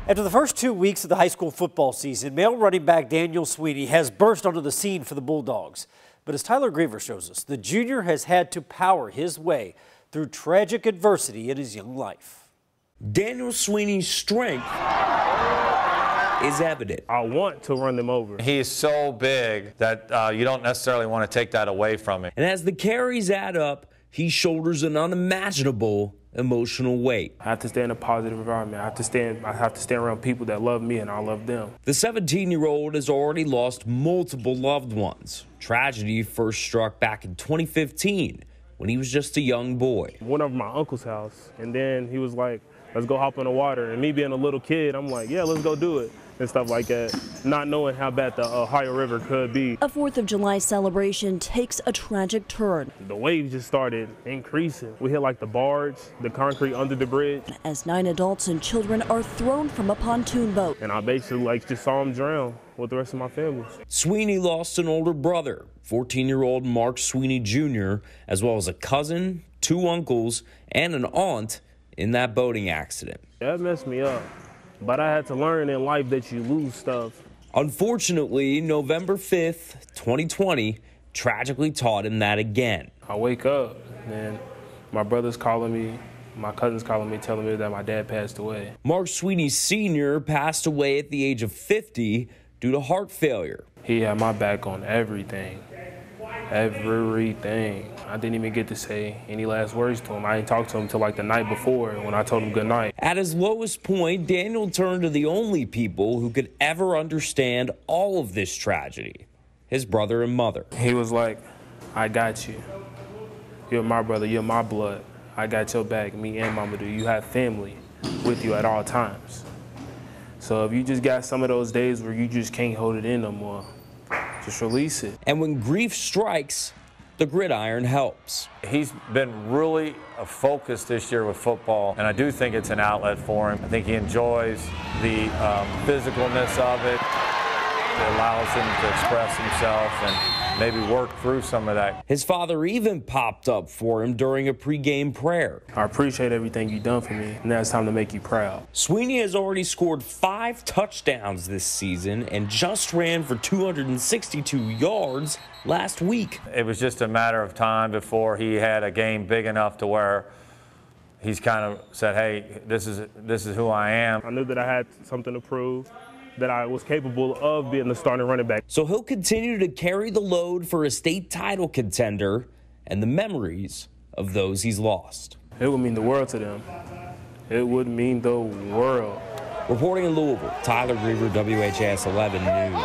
After the first 2 weeks of the high school football season, male running back Daniel Swinney has burst onto the scene for the Bulldogs. But as Tyler Griever shows us, the junior has had to power his way through tragic adversity in his young life. Daniel Swinney's strength is evident. I want to run them over. He is so big that you don't necessarily want to take that away from him. And as the carries add up, he shoulders an unimaginable emotional weight. I have to stay in a positive environment. I have to stay around people that love me and I love them. The 17-year-old has already lost multiple loved ones. Tragedy first struck back in 2015 when he was just a young boy. Went over to my uncle's house, and then he was like, let's go hop in the water. And me being a little kid, I'm like, yeah, let's go do it. And stuff like that, not knowing how bad the Ohio River could be. A 4th of July celebration takes a tragic turn. The waves just started increasing. We hit like the barge, the concrete under the bridge. As 9 adults and children are thrown from a pontoon boat. And I basically just saw them drown with the rest of my family. Swinney lost an older brother, 14-year-old Mark Swinney Jr., as well as a cousin, 2 uncles, and an aunt in that boating accident. That messed me up. But I had to learn in life that you lose stuff. Unfortunately, November 5th, 2020, tragically taught him that again. I wake up and my brother's calling me, my cousin's calling me, telling me that my dad passed away. Mark Swinney Sr. passed away at the age of 50 due to heart failure. He had my back on everything. Everything. I didn't even get to say any last words to him. I didn't talk to him until like the night before when I told him good night. At his lowest point, Daniel turned to the only people who could ever understand all of this tragedy, his brother and mother. He was like, I got you. You're my brother, you're my blood. I got your back, me and Mama do. You have family with you at all times. So if you just got some of those days where you just can't hold it in no more, just release it. And when grief strikes, the gridiron helps. He's been really focused this year with football, and I do think it's an outlet for him. I think he enjoys the physicalness of it. It allows him to express himself and maybe work through some of that. His father even popped up for him during a pregame prayer. I appreciate everything you've done for me. Now it's time to make you proud. Swinney has already scored 5 touchdowns this season and just ran for 262 yards last week. It was just a matter of time before he had a game big enough to where he's kind of said, hey, this is who I am. I knew that I had something to prove, that I was capable of being the starting running back. So he'll continue to carry the load for a state title contender and the memories of those he's lost. It would mean the world to them. It would mean the world. Reporting in Louisville, Tyler Griever, WHAS 11 News.